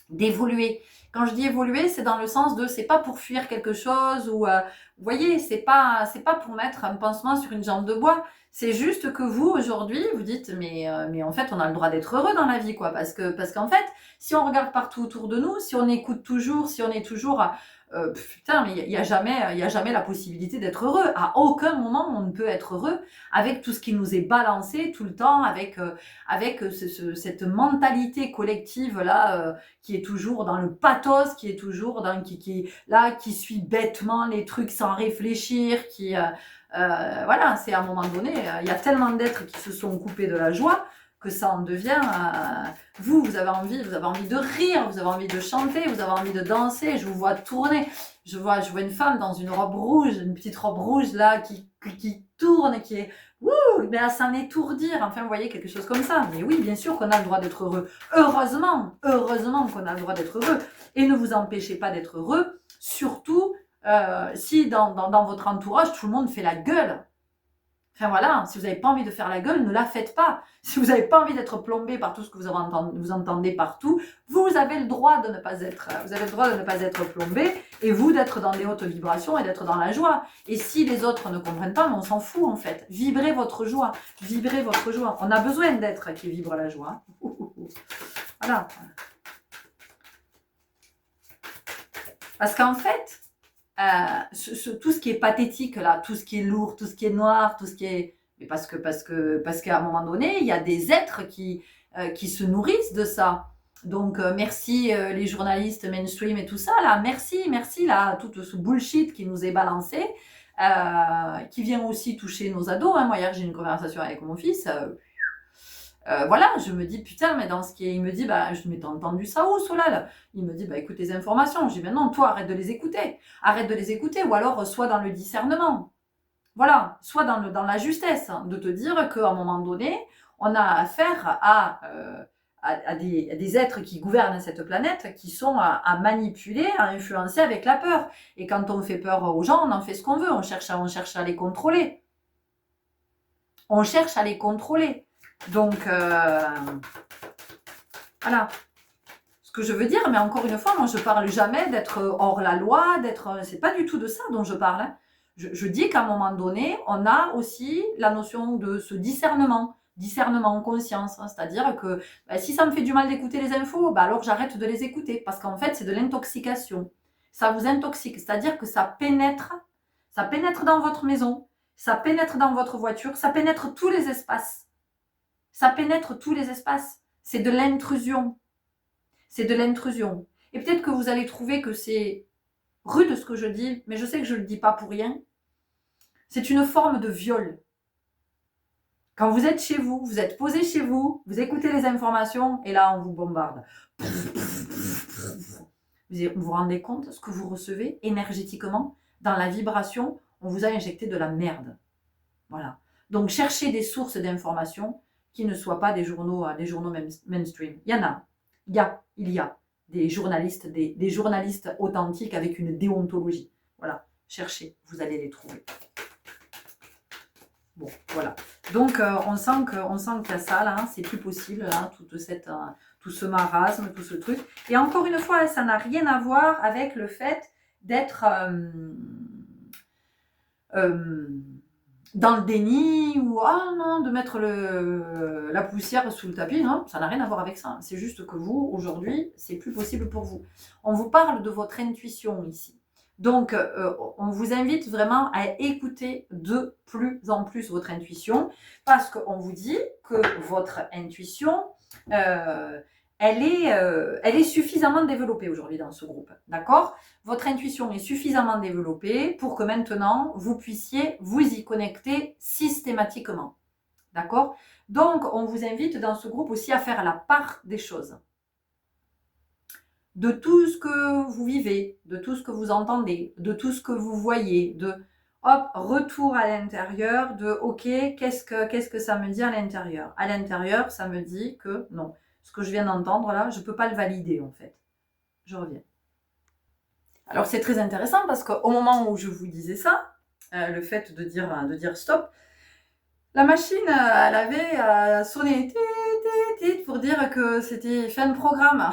d'évoluer. Quand je dis évoluer, c'est dans le sens de, c'est pas pour fuir quelque chose ou, vous voyez, c'est pas pour mettre un pansement sur une jambe de bois. C'est juste que vous, aujourd'hui, vous dites, mais en fait, on a le droit d'être heureux dans la vie, quoi. Parce qu'en fait, si on regarde partout autour de nous, si on écoute toujours, si on est toujours, putain, mais il y a jamais la possibilité d'être heureux. À aucun moment, on ne peut être heureux avec tout ce qui nous est balancé tout le temps, avec cette mentalité collective là, qui est toujours dans le pathos, qui est toujours dans qui suit bêtement les trucs sans réfléchir, voilà, c'est à un moment donné, il y a tellement d'êtres qui se sont coupés de la joie que ça en devient. Vous avez envie de rire, vous avez envie de chanter, vous avez envie de danser. Je vous vois tourner. Je vois une femme dans une robe rouge, une petite robe rouge là qui tourne, qui est mais à s'en étourdir. Enfin, vous voyez, quelque chose comme ça. Mais oui, bien sûr qu'on a le droit d'être heureux. Heureusement qu'on a le droit d'être heureux. Et ne vous empêchez pas d'être heureux, surtout si dans votre entourage, tout le monde fait la gueule. Enfin voilà, si vous n'avez pas envie de faire la gueule, ne la faites pas. Si vous n'avez pas envie d'être plombé par tout ce que vous entendez partout, vous avez le droit de ne pas être plombé, et vous d'être dans des hautes vibrations et d'être dans la joie. Et si les autres ne comprennent pas, mais on s'en fout en fait. Vibrez votre joie. Vibrez votre joie. On a besoin d'êtres qui vibrent la joie. Voilà. Parce qu'en fait, tout ce qui est pathétique là, tout ce qui est lourd, tout ce qui est noir, tout ce qui est, mais parce qu'à un moment donné, il y a des êtres qui se nourrissent de ça. Donc merci les journalistes mainstream et tout ça là, merci là, tout ce bullshit qui nous est balancé, qui vient aussi toucher nos ados. Moi hier j'ai une conversation avec mon fils. Voilà, je me dis, putain, mais dans ce qui est, il me dit, mais t'as entendu ça où, Solal? Il me dit, écoute les informations. Je dis, non, toi, arrête de les écouter, ou alors, sois dans le discernement. Voilà, sois dans la justesse, de te dire qu'à un moment donné, on a affaire à des êtres qui gouvernent cette planète, qui sont à manipuler, à influencer avec la peur. Et quand on fait peur aux gens, on en fait ce qu'on veut, on cherche à les contrôler. Donc, voilà. Ce que je veux dire, mais encore une fois, moi je parle jamais d'être hors la loi, c'est pas du tout de ça dont je parle. Hein. Je dis qu'à un moment donné, on a aussi la notion de ce discernement conscience. Hein. C'est-à-dire que si ça me fait du mal d'écouter les infos, alors j'arrête de les écouter, parce qu'en fait c'est de l'intoxication. Ça vous intoxique, c'est-à-dire que ça pénètre dans votre maison, ça pénètre dans votre voiture, ça pénètre tous les espaces. C'est de l'intrusion. Et peut-être que vous allez trouver que c'est rude ce que je dis, mais je sais que je ne le dis pas pour rien. C'est une forme de viol. Quand vous êtes chez vous, vous êtes posé chez vous, vous écoutez les informations, et là on vous bombarde. Vous vous rendez compte de ce que vous recevez énergétiquement? Dans la vibration, on vous a injecté de la merde. Voilà. Donc cherchez des sources d'informations qui ne soient pas des journaux mainstream. Il y a des journalistes, des journalistes authentiques avec une déontologie. Voilà, cherchez, vous allez les trouver. Bon, voilà. Donc on sent qu'il y a ça là, c'est plus possible là, tout ce marasme, tout ce truc. Et encore une fois, ça n'a rien à voir avec le fait d'être dans le déni ou de mettre la poussière sous le tapis. Non, ça n'a rien à voir avec ça. C'est juste que vous, aujourd'hui, c'est plus possible pour vous. On vous parle de votre intuition ici. Donc, on vous invite vraiment à écouter de plus en plus votre intuition, parce qu'on vous dit que votre intuition, elle est suffisamment développée aujourd'hui dans ce groupe, d'accord? Votre intuition est suffisamment développée pour que maintenant, vous puissiez vous y connecter systématiquement, d'accord? Donc, on vous invite dans ce groupe aussi à faire la part des choses, de tout ce que vous vivez, de tout ce que vous entendez, de tout ce que vous voyez, de hop, retour à l'intérieur, de ok, qu'est-ce que ça me dit à l'intérieur? À l'intérieur, ça me dit que non, ce que je viens d'entendre là, je ne peux pas le valider en fait. Je reviens. Alors c'est très intéressant parce qu'au moment où je vous disais ça, le fait de dire stop, la machine, elle avait sonné pour dire que c'était fin de programme,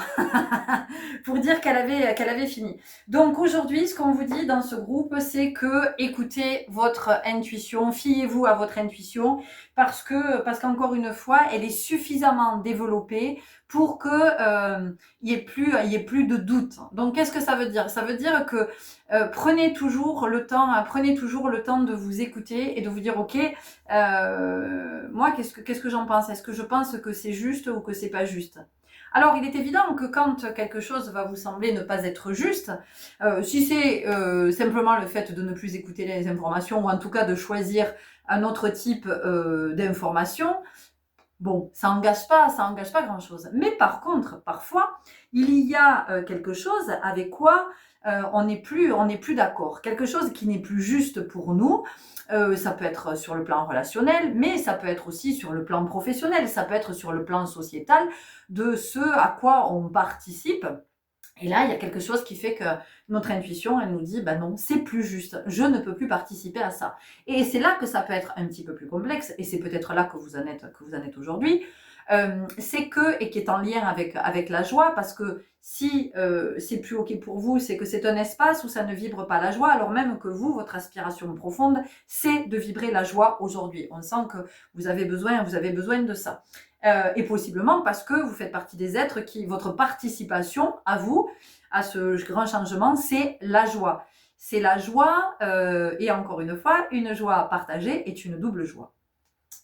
pour dire qu'elle avait fini. Donc aujourd'hui, ce qu'on vous dit dans ce groupe, c'est que écoutez votre intuition, fiez-vous à votre intuition, parce qu'encore une fois, elle est suffisamment développée pour que il y ait plus de doute. Donc qu'est-ce que ça veut dire? Ça veut dire que prenez toujours le temps de vous écouter et de vous dire ok, moi qu'est-ce que j'en pense? Est-ce que je pense que c'est juste ou que c'est pas juste? Alors, il est évident que quand quelque chose va vous sembler ne pas être juste, si c'est simplement le fait de ne plus écouter les informations ou en tout cas de choisir un autre type d'information, bon, ça engage pas grand-chose. Mais par contre, parfois, il y a quelque chose avec quoi on n'est plus d'accord. Quelque chose qui n'est plus juste pour nous. Ça peut être sur le plan relationnel, mais ça peut être aussi sur le plan professionnel, ça peut être sur le plan sociétal, de ce à quoi on participe. Et là, il y a quelque chose qui fait que notre intuition, elle nous dit, ben non, c'est plus juste, je ne peux plus participer à ça. Et c'est là que ça peut être un petit peu plus complexe, et c'est peut-être là que vous en êtes aujourd'hui, c'est que, et qui est en lien avec la joie, parce que si c'est plus ok pour vous, c'est que c'est un espace où ça ne vibre pas la joie, alors même que vous, votre aspiration profonde, c'est de vibrer la joie aujourd'hui. On sent que vous avez besoin de ça. Et possiblement parce que vous faites partie des êtres qui, votre participation à vous, à ce grand changement, c'est la joie. C'est la joie, et encore une fois, une joie partagée est une double joie.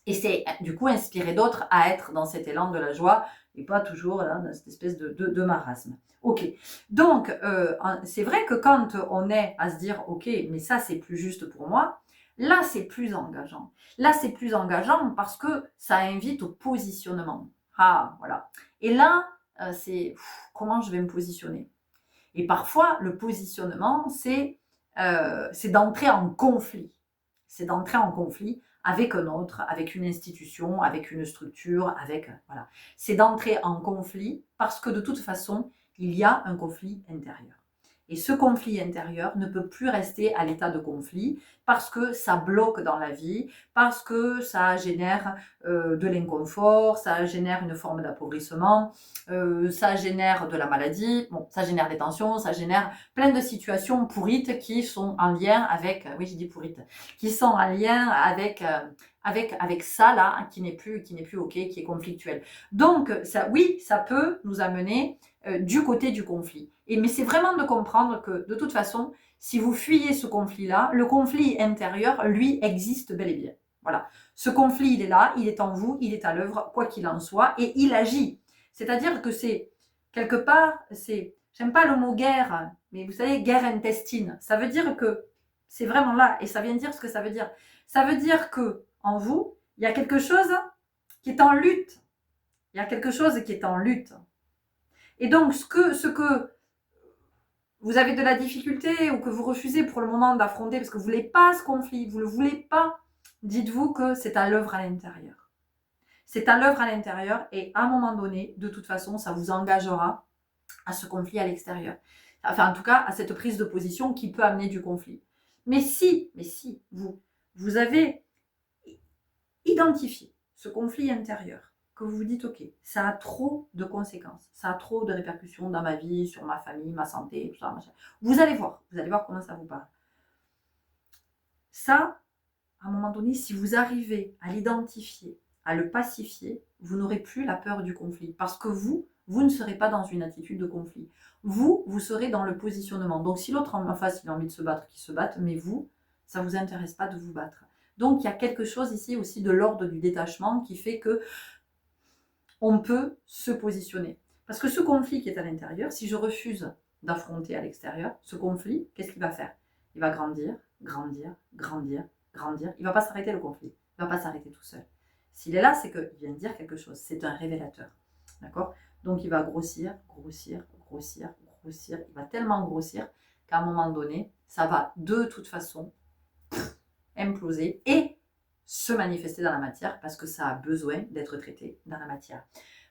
Et c'est du coup inspirer d'autres à être dans cet élan de la joie et pas toujours là, dans cette espèce de marasme. Ok, donc c'est vrai que quand on est à se dire ok, mais ça c'est plus juste pour moi, là c'est plus engageant. Là c'est plus engageant parce que ça invite au positionnement. Ah voilà. Et là c'est comment je vais me positionner. Et parfois le positionnement c'est d'entrer en conflit. C'est d'entrer en conflit avec un autre, avec une institution, avec une structure, voilà. C'est d'entrer en conflit parce que de toute façon, il y a un conflit intérieur. Et ce conflit intérieur ne peut plus rester à l'état de conflit parce que ça bloque dans la vie, parce que ça génère de l'inconfort, ça génère une forme d'appauvrissement, ça génère de la maladie, bon, ça génère des tensions, ça génère plein de situations pourrites qui sont en lien avec, oui j'ai dit pourrites, qui sont en lien avec ça là, qui n'est plus ok, qui est conflictuel. Donc ça, oui, ça peut nous amener du côté du conflit. Mais c'est vraiment de comprendre que de toute façon, si vous fuyez ce conflit-là, le conflit intérieur, lui, existe bel et bien. Voilà. Ce conflit, il est là, il est en vous, il est à l'œuvre, quoi qu'il en soit, et il agit. C'est-à-dire que c'est, quelque part, j'aime pas le mot guerre, mais vous savez, guerre intestine. Ça veut dire que c'est vraiment là, et ça vient dire ce que ça veut dire. Ça veut dire que en vous, il y a quelque chose qui est en lutte. Il y a quelque chose qui est en lutte. Et donc, ce que vous avez de la difficulté ou que vous refusez pour le moment d'affronter parce que vous ne voulez pas ce conflit, vous ne le voulez pas, dites-vous que c'est à l'œuvre à l'intérieur. C'est à l'œuvre à l'intérieur et à un moment donné, de toute façon, ça vous engagera à ce conflit à l'extérieur. Enfin, en tout cas, à cette prise de position qui peut amener du conflit. Mais si vous avez identifié ce conflit intérieur, que vous vous dites, ok, ça a trop de conséquences, ça a trop de répercussions dans ma vie, sur ma famille, ma santé, tout ça, machin. Vous allez voir comment ça vous parle. Ça, à un moment donné, si vous arrivez à l'identifier, à le pacifier, vous n'aurez plus la peur du conflit. Parce que vous ne serez pas dans une attitude de conflit. Vous serez dans le positionnement. Donc si l'autre en face, il a envie de se battre, qu'il se batte, mais vous, ça ne vous intéresse pas de vous battre. Donc il y a quelque chose ici aussi de l'ordre du détachement qui fait que on peut se positionner. Parce que ce conflit qui est à l'intérieur, si je refuse d'affronter à l'extérieur, ce conflit, qu'est-ce qu'il va faire? Il va grandir, grandir, grandir, grandir. Il ne va pas s'arrêter le conflit. Il ne va pas s'arrêter tout seul. S'il est là, c'est qu'il vient de dire quelque chose. C'est un révélateur. D'accord? Donc il va grossir, grossir, grossir, grossir. Il va tellement grossir qu'à un moment donné, ça va de toute façon imploser et se manifester dans la matière parce que ça a besoin d'être traité dans la matière.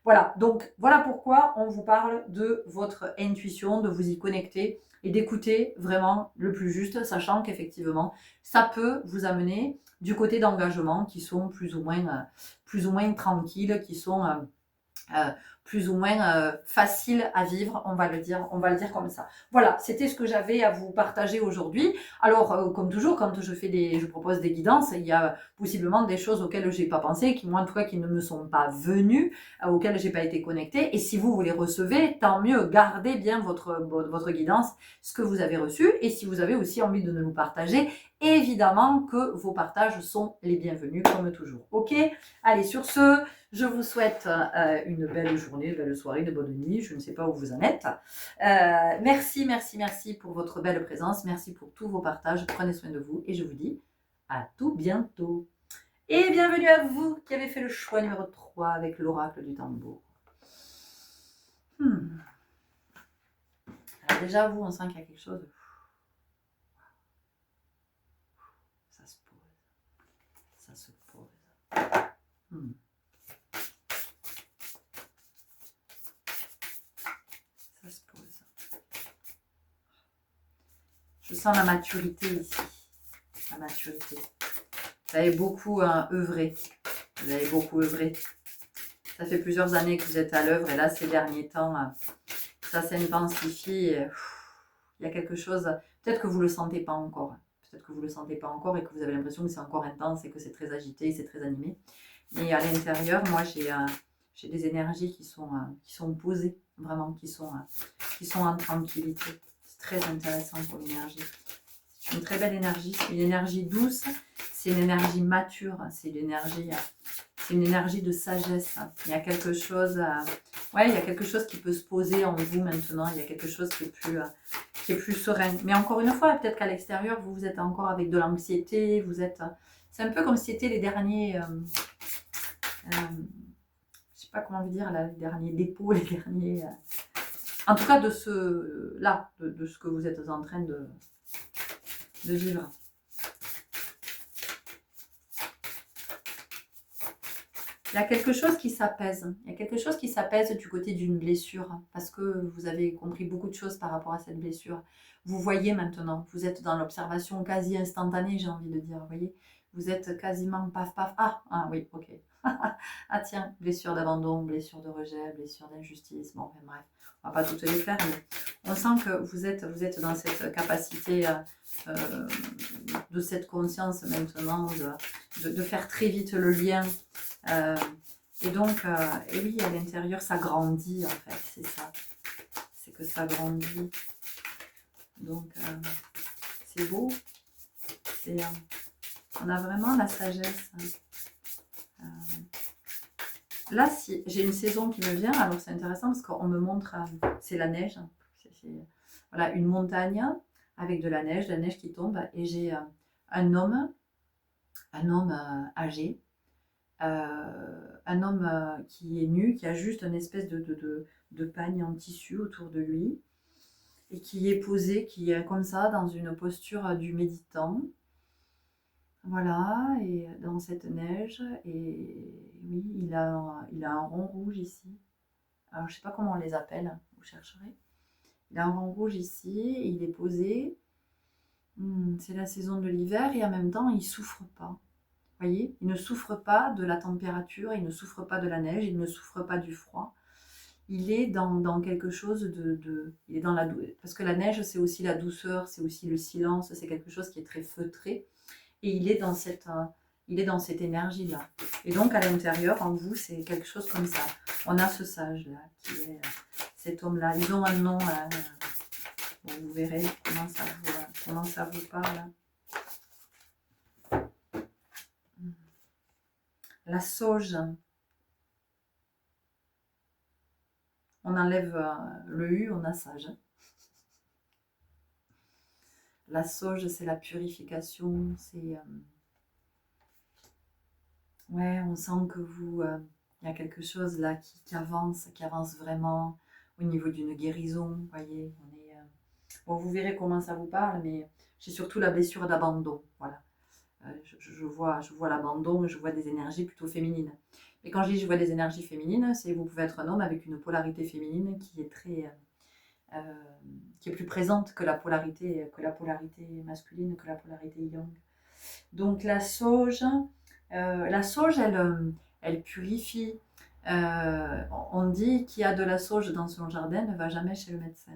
Voilà, donc voilà pourquoi on vous parle de votre intuition, de vous y connecter et d'écouter vraiment le plus juste, sachant qu'effectivement, ça peut vous amener du côté d'engagement qui sont plus ou moins tranquilles, qui sont plus ou moins facile à vivre, on va le dire comme ça. Voilà, c'était ce que j'avais à vous partager aujourd'hui. Alors, comme toujours, quand je propose des guidances, il y a possiblement des choses auxquelles j'ai pas pensé, qui moi en tout cas qui ne me sont pas venues, auxquelles j'ai pas été connectée. Et si vous les recevez, tant mieux, gardez bien votre guidance, ce que vous avez reçu. Et si vous avez aussi envie de nous partager, évidemment que vos partages sont les bienvenus, comme toujours. Ok? Allez, sur ce, je vous souhaite une belle journée, une belle soirée, une bonne nuit. Je ne sais pas où vous en êtes. Merci, merci, merci pour votre belle présence. Merci pour tous vos partages. Prenez soin de vous et je vous dis à tout bientôt. Et bienvenue à vous qui avez fait le choix numéro 3 avec l'oracle du tambour. Alors déjà, vous, on sent qu'il y a quelque chose. Ça se pose. Ça se pose. Ça se pose. Je sens la maturité ici. La maturité. Vous avez beaucoup œuvré. Vous avez beaucoup œuvré. Ça fait plusieurs années que vous êtes à l'œuvre et là, ces derniers temps, ça s'intensifie. Il y a quelque chose, peut-être que vous ne le sentez pas encore. Peut-être que vous ne le sentez pas encore et que vous avez l'impression que c'est encore intense et que c'est très agité, c'est très animé. Mais à l'intérieur, moi, j'ai des énergies qui sont posées, vraiment, qui sont en tranquillité. C'est très intéressant pour l'énergie. C'est une très belle énergie, c'est une énergie douce, c'est une énergie mature, c'est une énergie de sagesse. Il y a quelque chose, il y a quelque chose qui peut se poser en vous maintenant. Il y a quelque chose qui est plus serein. Mais encore une fois, peut-être qu'à l'extérieur, vous êtes encore avec de l'anxiété. C'est un peu comme si c'était les derniers, je sais pas comment vous dire, là, les derniers dépôts, les derniers, en tout cas de de ce que vous êtes en train de vivre. Il y a quelque chose qui s'apaise. Il y a quelque chose qui s'apaise du côté d'une blessure parce que vous avez compris beaucoup de choses par rapport à cette blessure. Vous voyez maintenant, vous êtes dans l'observation quasi instantanée, j'ai envie de dire. Vous voyez, vous êtes quasiment paf paf. Ah oui, ok. Ah tiens, blessure d'abandon, blessure de rejet, blessure d'injustice. Bon, enfin, bref, on va pas toutes les faire, mais on sent que vous êtes dans cette capacité de cette conscience maintenant de faire très vite le lien. Et donc, et oui, à l'intérieur, ça grandit en fait, c'est ça. C'est que ça grandit. Donc, c'est beau. On a vraiment la sagesse. Là, si j'ai une saison qui me vient, alors c'est intéressant parce qu'on me montre, c'est la neige. Voilà, une montagne avec de la neige qui tombe. Et j'ai un homme âgé. Un homme qui est nu, qui a juste une espèce de pagne en tissu autour de lui et qui est posé, qui est comme ça dans une posture du méditant. Voilà, et dans cette neige, et oui, il a un rond rouge ici. Alors je ne sais pas comment on les appelle, vous chercherez. Il a un rond rouge ici, et il est posé. C'est la saison de l'hiver et en même temps il ne souffre pas. Voyez, il ne souffre pas de la température, il ne souffre pas de la neige, il ne souffre pas du froid. Il est dans quelque chose il est dans la douceur. Parce que la neige, c'est aussi la douceur, c'est aussi le silence, c'est quelque chose qui est très feutré. Et il est dans cette énergie-là. Et donc, à l'intérieur, en vous, c'est quelque chose comme ça. On a ce sage-là, qui est cet homme-là. Ils ont un nom. Bon, vous verrez comment ça vous parle. La sauge. on enlève le U, on a sage. La sauge, c'est la purification, c'est... ouais, on sent que vous... il y a quelque chose là qui avance vraiment au niveau d'une guérison, vous voyez. Bon, vous verrez comment ça vous parle, mais j'ai surtout la blessure d'abandon, voilà. Je vois l'abandon, je vois des énergies plutôt féminines. Et quand je dis je vois des énergies féminines, c'est vous pouvez être un homme avec une polarité féminine qui est très... qui est plus présente que la polarité masculine, que la polarité yang. Donc la sauge elle purifie. On dit qui a de la sauge dans son jardin ne va jamais chez le médecin.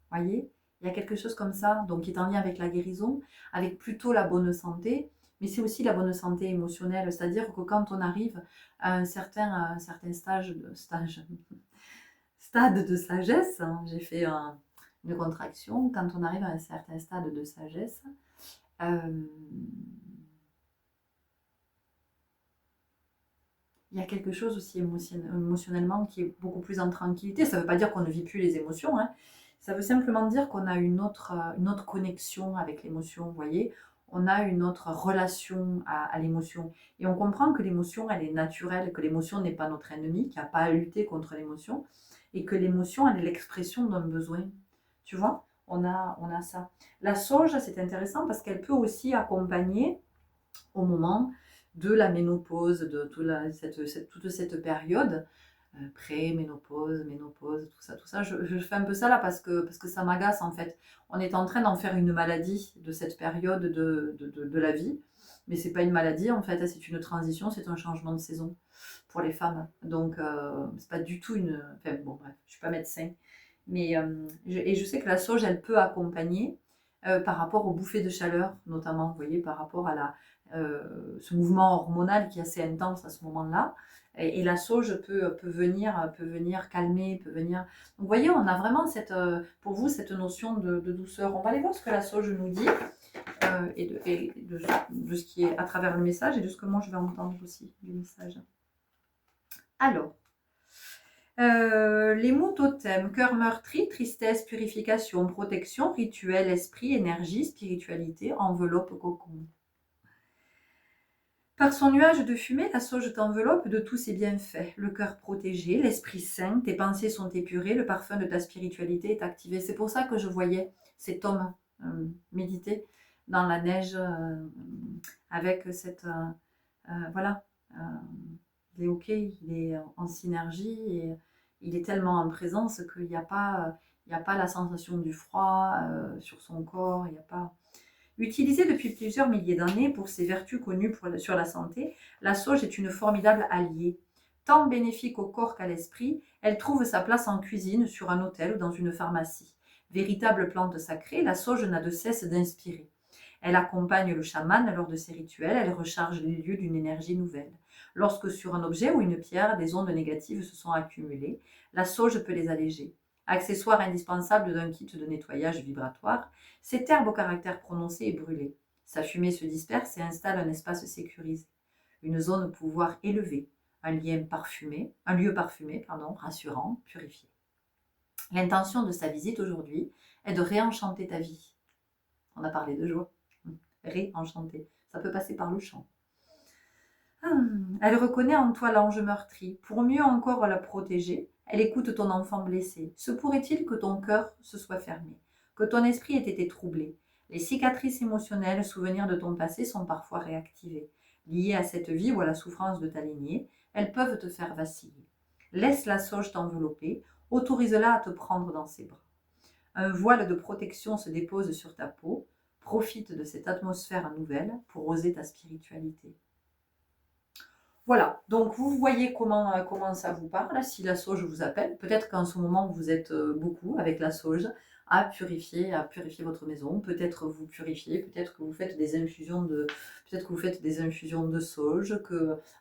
Voyez, il y a quelque chose comme ça, donc qui est en lien avec la guérison, avec plutôt la bonne santé, mais c'est aussi la bonne santé émotionnelle, c'est-à-dire que quand on arrive à un certain stade de sagesse, hein, j'ai fait une contraction, quand on arrive à un certain stade de sagesse, il y a quelque chose aussi émotionnellement qui est beaucoup plus en tranquillité. Ça ne veut pas dire qu'on ne vit plus les émotions, hein. Ça veut simplement dire qu'on a une autre connexion avec l'émotion, vous voyez. On a une autre relation à l'émotion. Et on comprend que l'émotion, elle est naturelle, que l'émotion n'est pas notre ennemi, qu'il n'y a pas à lutter contre l'émotion, et que l'émotion, elle est l'expression d'un besoin. Tu vois, on a ça. La sauge, c'est intéressant parce qu'elle peut aussi accompagner au moment de la ménopause, de toute cette période, pré-ménopause, ménopause, tout ça. Je fais un peu ça là parce que ça m'agace en fait. On est en train d'en faire une maladie de cette période de la vie, mais c'est pas une maladie en fait, c'est une transition, c'est un changement de saison pour les femmes. Donc c'est pas du tout une... Enfin bon bref, je suis pas médecin, mais je sais que la sauge, elle peut accompagner par rapport aux bouffées de chaleur, notamment, vous voyez, par rapport à ce mouvement hormonal qui est assez intense à ce moment-là. Et la sauge peut venir calmer, peut venir... Donc, vous voyez, on a vraiment pour vous cette notion de douceur. On va aller voir ce que la sauge nous dit et de ce qui est à travers le message et de ce que moi je vais entendre aussi du message. Alors, les mots totems, cœur meurtri, tristesse, purification, protection, rituel, esprit, énergie, spiritualité, enveloppe, cocon. Par son nuage de fumée, la sauge t'enveloppe de tous ses bienfaits. Le cœur protégé, l'esprit sain, tes pensées sont épurées, le parfum de ta spiritualité est activé. C'est pour ça que je voyais cet homme méditer dans la neige avec voilà. Il est ok, il est en synergie et il est tellement en présence qu'il n'y a pas la sensation du froid sur son corps, il n'y a pas... Utilisée depuis plusieurs milliers d'années pour ses vertus connues sur la santé, la sauge est une formidable alliée. Tant bénéfique au corps qu'à l'esprit, elle trouve sa place en cuisine, sur un autel ou dans une pharmacie. Véritable plante sacrée, la sauge n'a de cesse d'inspirer. Elle accompagne le chaman lors de ses rituels, elle recharge les lieux d'une énergie nouvelle. Lorsque sur un objet ou une pierre, des ondes négatives se sont accumulées, la sauge peut les alléger. Accessoire indispensable d'un kit de nettoyage vibratoire, cette herbe au caractère prononcé est brûlée. Sa fumée se disperse et installe un espace sécurisé. Une zone pouvoir élevée, un lieu parfumé, rassurant, purifié. L'intention de sa visite aujourd'hui est de réenchanter ta vie. On a parlé de joie. Réenchanter. Ça peut passer par le chant. Elle reconnaît en toi l'ange meurtri. Pour mieux encore la protéger, elle écoute ton enfant blessé. Se pourrait-il que ton cœur se soit fermé, que ton esprit ait été troublé? Les cicatrices émotionnelles, souvenirs de ton passé sont parfois réactivées. Liées à cette vie ou à la souffrance de ta lignée, elles peuvent te faire vaciller. Laisse la sauge t'envelopper, autorise-la à te prendre dans ses bras. Un voile de protection se dépose sur ta peau. Profite de cette atmosphère nouvelle pour oser ta spiritualité. Voilà, donc vous voyez comment ça vous parle, si la sauge vous appelle. Peut-être qu'en ce moment, vous êtes beaucoup avec la sauge à purifier votre maison. Peut-être vous purifiez, peut-être que vous faites des infusions de sauge.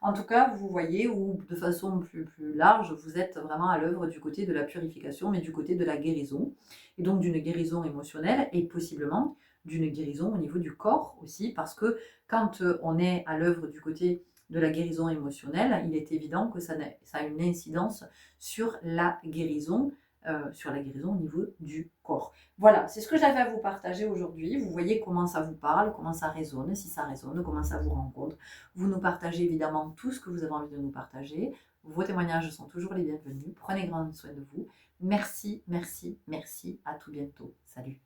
En tout cas, vous voyez, ou de façon plus large, vous êtes vraiment à l'œuvre du côté de la purification, mais du côté de la guérison. Et donc d'une guérison émotionnelle et possiblement d'une guérison au niveau du corps aussi, parce que quand on est à l'œuvre du côté de la guérison émotionnelle, il est évident que ça a une incidence sur la guérison au niveau du corps. Voilà, c'est ce que j'avais à vous partager aujourd'hui. Vous voyez comment ça vous parle, comment ça résonne, si ça résonne, comment ça vous rencontre. Vous nous partagez évidemment tout ce que vous avez envie de nous partager. Vos témoignages sont toujours les bienvenus. Prenez grand soin de vous. Merci, merci, merci. À tout bientôt. Salut.